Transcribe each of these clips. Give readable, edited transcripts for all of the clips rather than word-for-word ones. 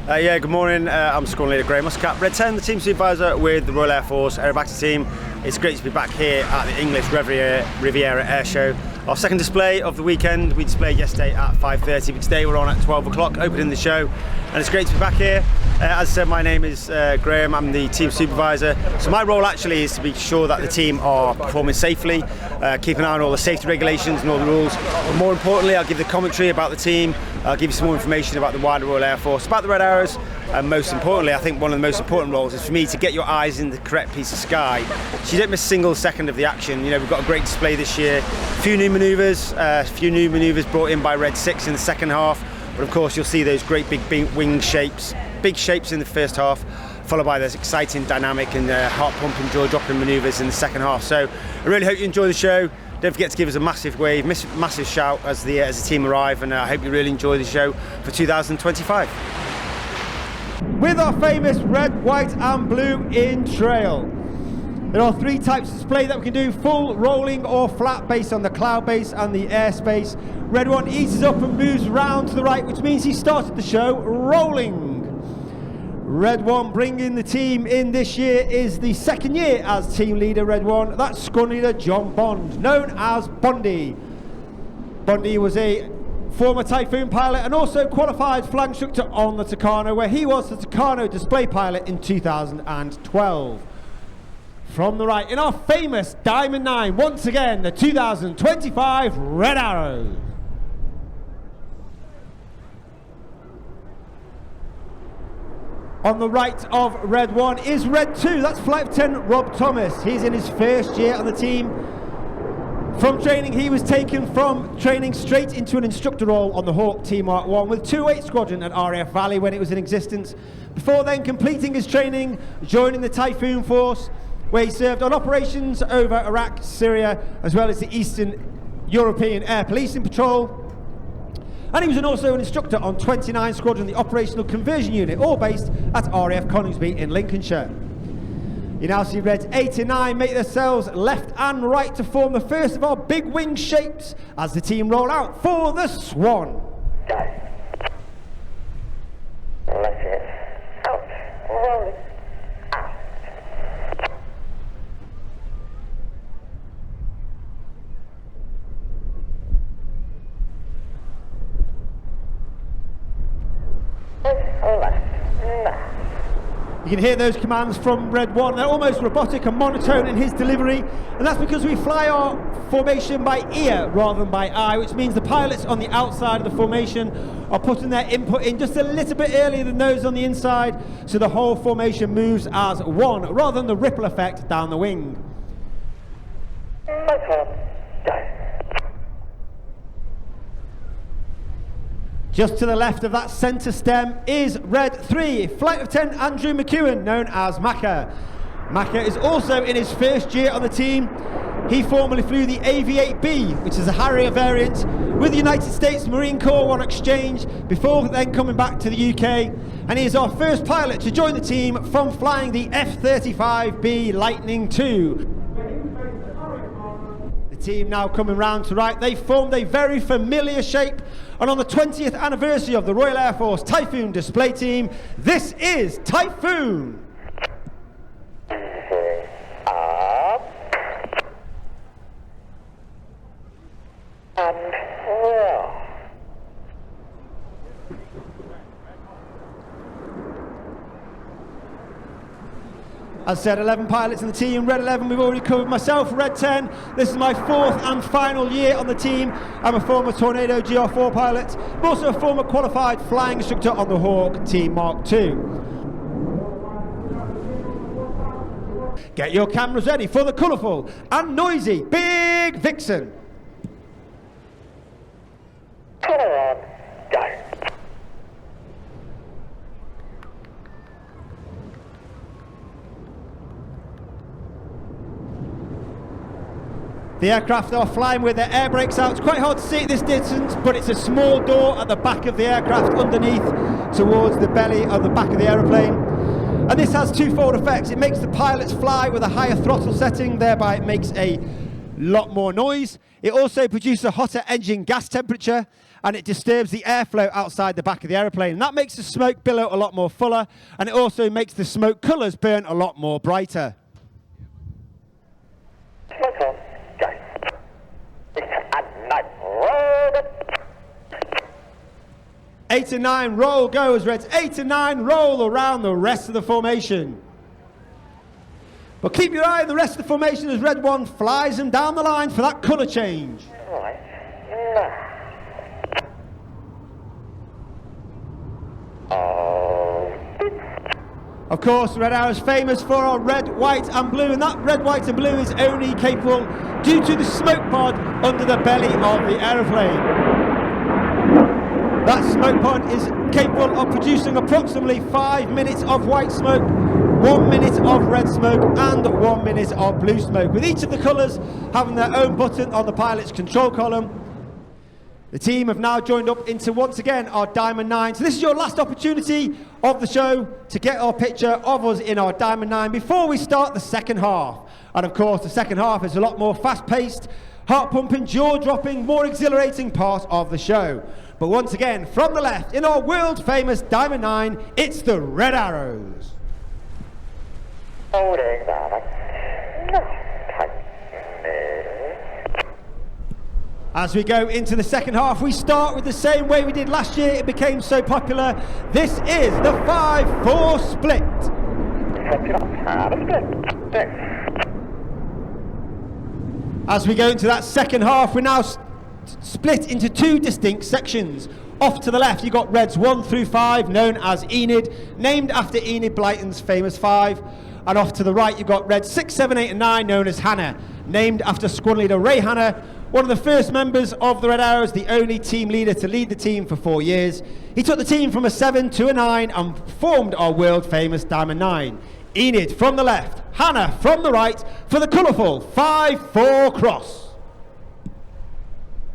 Yeah, good morning. I'm Squadron Leader Graham Muscat, Red 10, the team supervisor with the Royal Air Force Aerobatic team. It's great to be back here at the English Riviera Airshow. Our second display of the weekend. We displayed yesterday at 5:30, but today we're on at 12 o'clock, opening the show. And it's great to be back here. As I said, my name is Graham, I'm the team supervisor. So my role actually is to be sure that the team are performing safely, keep an eye on all the safety regulations and all the rules. But more importantly, I'll give the commentary about the team, I'll give you some more information about the wider Royal Air Force, about the Red Arrows, and most importantly, I think one of the most important roles is for me to get your eyes in the correct piece of sky, so you don't miss a single second of the action. You know, we've got a great display this year, a few new manoeuvres brought in by Red 6 in the second half, but of course you'll see those great big wing shapes, big shapes in the first half, followed by those exciting, dynamic and heart-pumping, jaw-dropping manoeuvres in the second half. So I really hope you enjoy the show. Don't forget to give us a massive wave, massive shout as the team arrive, and I hope you really enjoy the show for 2025. With our famous red, white and blue in trail. There are three types of display that we can do: full, rolling or flat, based on the cloud base and the airspace. Red 1 eases up and moves round to the right, which means he started the show rolling. Red 1 bringing the team in this year is the second year as team leader. Red 1, that's Squadron Leader John Bond, known as Bondy. Bondy was a former Typhoon pilot and also qualified flag instructor on the Tucano, where he was the Tucano display pilot in 2012. From the right, in our famous Diamond 9, once again, the 2025 Red Arrows. On the right of Red 1 is Red 2, that's Flight Lieutenant Rob Thomas. He's in his first year on the team. From training, he was taken from training straight into an instructor role on the Hawk T-Mark 1 with 2-8 Squadron at RAF Valley when it was in existence, before then completing his training, joining the Typhoon Force, where he served on operations over Iraq, Syria, as well as the Eastern European Air Policing Patrol. And he was also an instructor on 29 Squadron, the Operational Conversion Unit, all based at RAF Coningsby in Lincolnshire. You now see Reds 8 and 9 make themselves left and right to form the first of our big wing shapes as the team roll out for the Swan. Go. Left it. Out. Rolling. Out. Left. You can hear those commands from Red 1. They're almost robotic and monotone in his delivery, and that's because we fly our formation by ear rather than by eye, which means the pilots on the outside of the formation are putting their input in just a little bit earlier than those on the inside, so the whole formation moves as one rather than the ripple effect down the wing. Motor. Go. Just to the left of that centre stem is Red 3, Flight Lieutenant Andrew McEwen, known as Macca. Macca is also in his first year on the team. He formerly flew the AV-8B, which is a Harrier variant, with the United States Marine Corps on exchange before then coming back to the UK. And he is our first pilot to join the team from flying the F-35B Lightning II. Team now coming round to right. They formed a very familiar shape, and on the 20th anniversary of the Royal Air Force Typhoon display team, this is Typhoon. Up. And roll. As I said, 11 pilots in the team. Red 11 we've already covered. Myself, Red 10. This is my fourth and final year on the team. I'm a former Tornado GR4 pilot. I'm also a former qualified flying instructor on the Hawk T-Mark 2. Get your cameras ready for the colourful and noisy Big Vixen. Colour on. Go. The aircraft are flying with their air brakes out. It's quite hard to see at this distance, but it's a small door at the back of the aircraft underneath towards the belly of the back of the aeroplane. And this has twofold effects. It makes the pilots fly with a higher throttle setting, thereby it makes a lot more noise. It also produces a hotter engine gas temperature, and it disturbs the airflow outside the back of the aeroplane. And that makes the smoke billow a lot more fuller, and it also makes the smoke colours burn a lot more brighter. Smoke on. Go. And 9. Roll it. 8 and 9, roll, go as Reds 8 and 9 roll around the rest of the formation. But keep your eye on the rest of the formation as Red 1 flies them down the line for that colour change. Right. Now. Of course, Red Arrow is famous for our red, white and blue, and that red, white and blue is only capable due to the smoke pod under the belly of the aeroplane. That smoke pod is capable of producing approximately 5 minutes of white smoke, 1 minute of red smoke and 1 minute of blue smoke, with each of the colours having their own button on the pilot's control column. The team have now joined up into, once again, our Diamond 9. So this is your last opportunity of the show to get our picture of us in our Diamond 9 before we start the second half. And of course, the second half is a lot more fast-paced, heart-pumping, jaw-dropping, more exhilarating part of the show. But once again, from the left, in our world-famous Diamond 9, it's the Red Arrows. Holding that. As we go into the second half, we start with the same way we did last year. It became so popular. This is the 5-4 split. As we go into that second half, we're now split into 2 distinct sections. Off to the left, you've got Reds 1 through 5, known as Enid, named after Enid Blyton's famous 5. And off to the right, you've got Reds 6, 7, 8 and 9, known as Hannah, named after squad leader Ray Hannah, one of the first members of the Red Arrows, the only team leader to lead the team for 4 years. He took the team from a 7 to a 9 and formed our world famous Diamond 9. Enid from the left, Hannah from the right for the colourful 5-4 cross.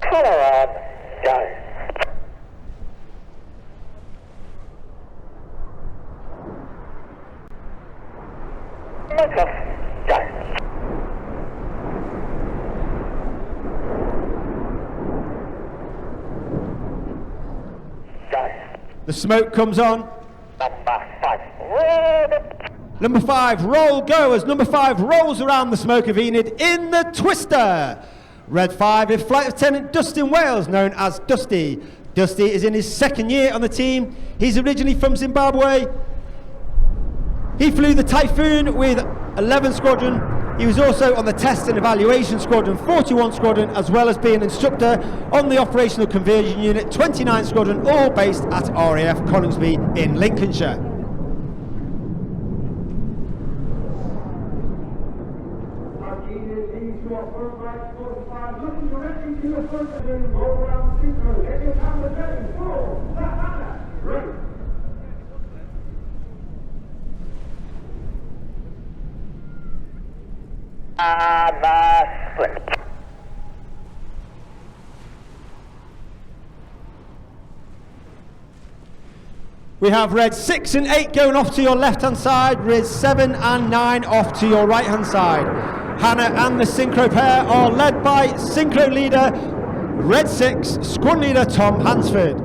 Colour on, go. Smoke off, go. The smoke comes on. Number 5. Roll it. Number 5, roll, go, as number 5 rolls around the smoke of Enid in the twister. Red 5 is Flight Lieutenant Dustin Wales, known as Dusty. Dusty is in his second year on the team. He's originally from Zimbabwe. He flew the Typhoon with 11 Squadron. He was also on the Test and Evaluation Squadron 41 Squadron, as well as being an instructor on the Operational Conversion Unit 29 Squadron, all based at RAF Coningsby in Lincolnshire. Split. We have Red 6 and 8 going off to your left hand side, Red 7 and 9 off to your right hand side. Hannah and the Synchro pair are led by Synchro leader Red 6, squad leader Tom Hansford.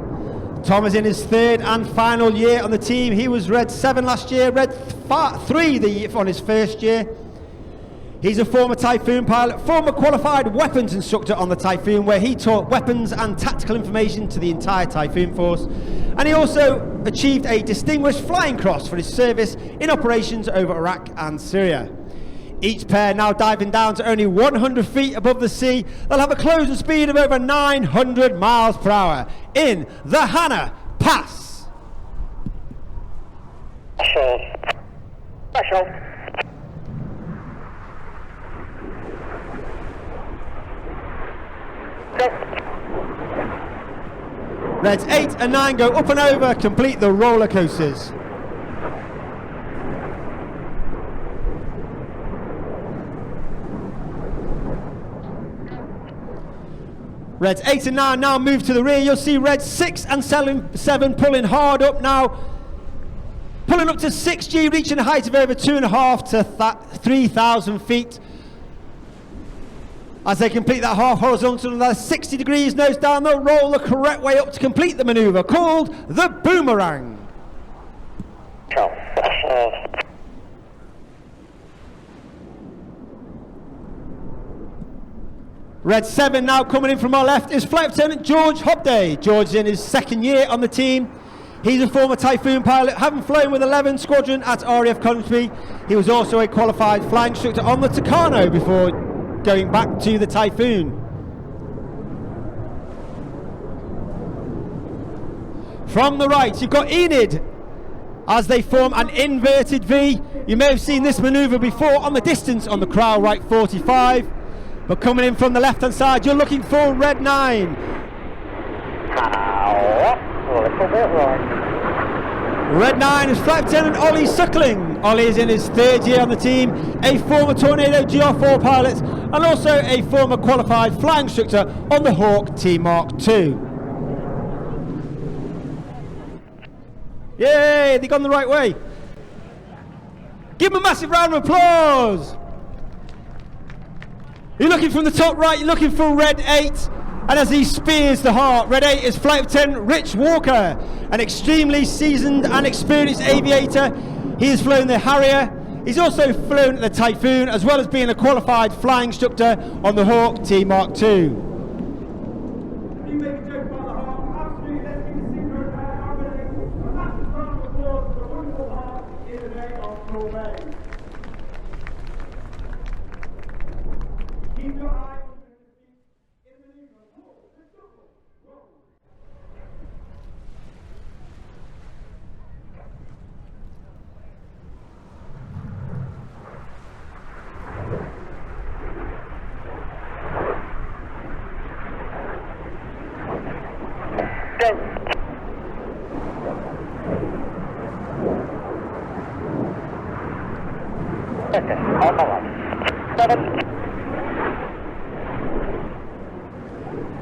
Tom is in his third and final year on the team. He was Red 7 last year, Red 3 on his first year. He's a former Typhoon pilot, former qualified weapons instructor on the Typhoon, where he taught weapons and tactical information to the entire Typhoon force. And he also achieved a distinguished flying cross for his service in operations over Iraq and Syria. Each pair now diving down to only 100 feet above the sea. They'll have a closing speed of over 900 miles per hour in the Hannah Pass. Special. Reds 8 and 9 go up and over, complete the roller coasters. Reds 8 and 9 now move to the rear. You'll see Reds 6 and 7 pulling hard up now. Pulling up to 6G, reaching a height of over 2.5 to 3,000 feet. As they complete that half horizontal and 60 degrees nose down, they'll roll the correct way up to complete the maneuver, called the boomerang. Red 7 now coming in from our left is Flight Lieutenant George Hobday. George is in his second year on the team. He's a former Typhoon pilot, having flown with 11 Squadron at RAF Coventry. He was also a qualified flying instructor on the Tucano before going back to the Typhoon. From the right, you've got Enid as they form an inverted V. You may have seen this manoeuvre before on the distance on the Crowell Right 45. But coming in from the left-hand side, you're looking for Red 9. Red 9 is Flight Lieutenant Ollie Suckling. Ollie is in his third year on the team, a former Tornado GR4 pilot and also a former qualified flying instructor on the Hawk T Mark II. Yay, they've gone the right way. Give them a massive round of applause. You're looking from the top right, you're looking for Red 8, and as he spears the heart, Red 8 is Flight Lieutenant Rich Walker, an extremely seasoned and experienced aviator. He has flown the Harrier, he's also flown the Typhoon, as well as being a qualified flying instructor on the Hawk T Mark II.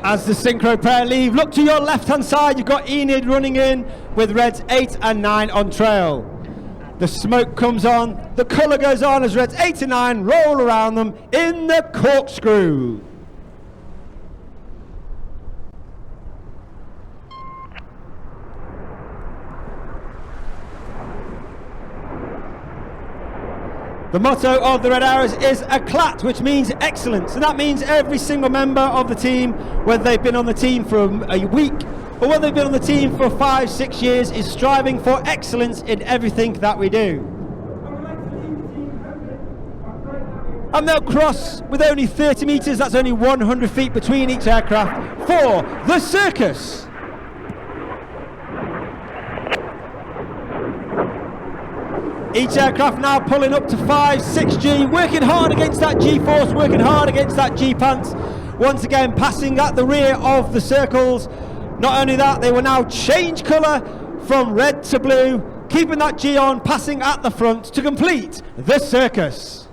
As the Synchro pair leave, look to your left-hand side, you've got Enid running in with Reds 8 and 9 on trail. The smoke comes on, the colour goes on as Reds 8 and 9 roll around them in the corkscrew. The motto of the Red Arrows is Eclat, which means excellence, and that means every single member of the team, whether they've been on the team for a week or whether they've been on the team for 5-6 years, is striving for excellence in everything that we do. And they'll cross with only 30 metres, that's only 100 feet between each aircraft, for the circus. Each aircraft now pulling up to 5-6G, working hard against that G-force, working hard against that G-pants. Once again, passing at the rear of the circles. Not only that, they will now change colour from red to blue, keeping that G on, passing at the front to complete the circus.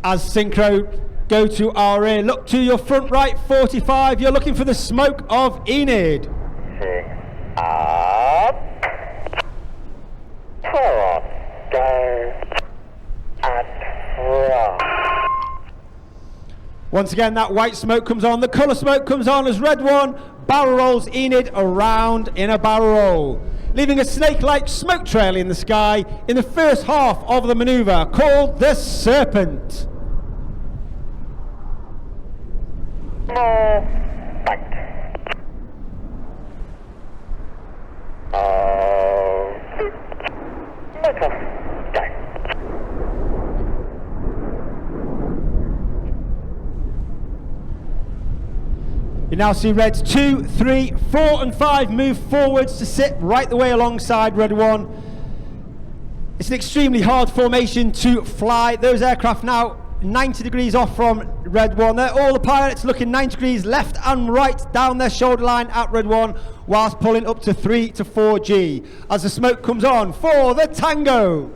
As Synchro go to our rear, look to your front right 45, you're looking for the smoke of Enid. Up, cross, go, and cross. Once again, that white smoke comes on, the colour smoke comes on as Red 1 barrel rolls Enid around in a barrel roll, leaving a snake-like smoke trail in the sky in the first half of the manoeuvre, called the Serpent. You now see Reds 2, 3, 4 and 5 move forwards to sit right the way alongside Red 1. It's an extremely hard formation to fly. Those aircraft now 90 degrees off from Red 1. They're all the pilots looking 90 degrees left and right down their shoulder line at Red 1 whilst pulling up to 3 to 4G as the smoke comes on for the Tango.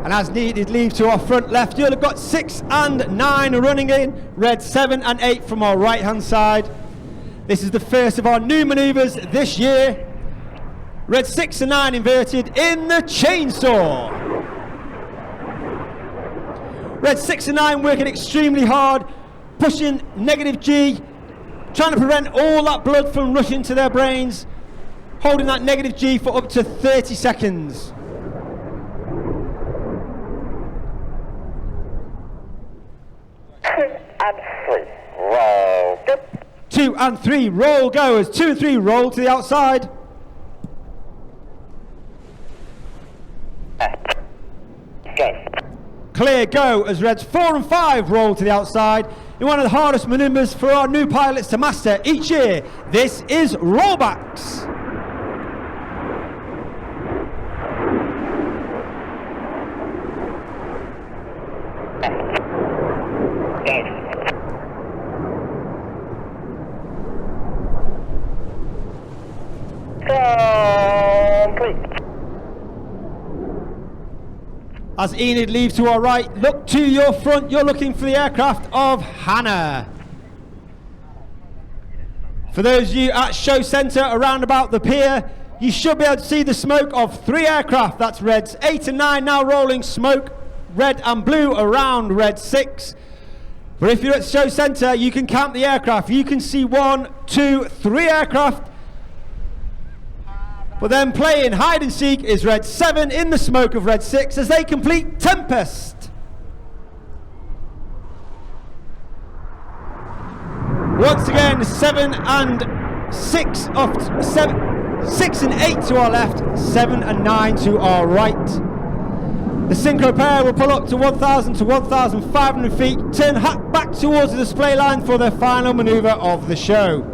And as needed, leave to our front left. You'll have got 6 and 9 running in. Red 7 and 8 from our right hand side. This is the first of our new manoeuvres this year. Red 6 and 9 inverted in the chainsaw. Red 6 and 9 working extremely hard, pushing negative G, trying to prevent all that blood from rushing to their brains, holding that negative G for up to 30 seconds. And 3, roll, go. 2 and 3, roll go as 2 and 3 roll to the outside. Go. Clear go as Reds 4 and 5 roll to the outside in one of the hardest manoeuvres for our new pilots to master each year. This is rollbacks. Complete. As Enid leaves to our right, look to your front. You're looking for the aircraft of Hannah. For those of you at Show Centre around about the pier, you should be able to see the smoke of 3 aircraft. That's Reds 8 and 9 now rolling smoke, red and blue around Red 6. But if you're at Show Centre, you can count the aircraft. You can see 1, 2, 3 aircraft. But then playing hide and seek is Red 7 in the smoke of Red 6 as they complete Tempest. Once again, 7 and 6 off 6 and 8 to our left, 7 and 9 to our right. The Synchro pair will pull up to 1,000 to 1,500 feet, turn back towards the display line for their final manoeuvre of the show.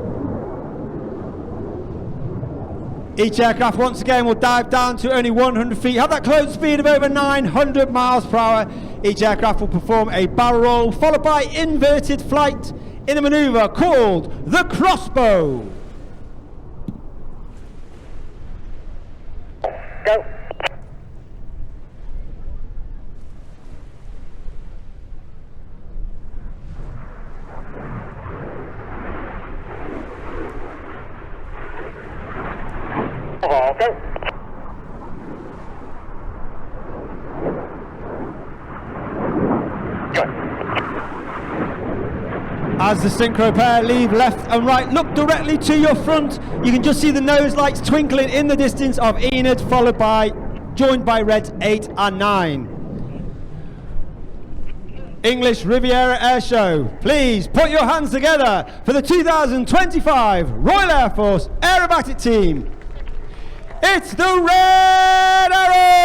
Each aircraft once again will dive down to only 100 feet, have that closed speed of over 900 miles per hour. Each aircraft will perform a barrel roll followed by inverted flight in a manoeuvre called the crossbow. Go. Go. As the Synchro pair leave left and right, look directly to your front. You can just see the nose lights twinkling in the distance of Enid, joined by Reds 8 and 9. English Riviera Airshow, please put your hands together for the 2025 Royal Air Force Aerobatic team. It's the Red Arrow!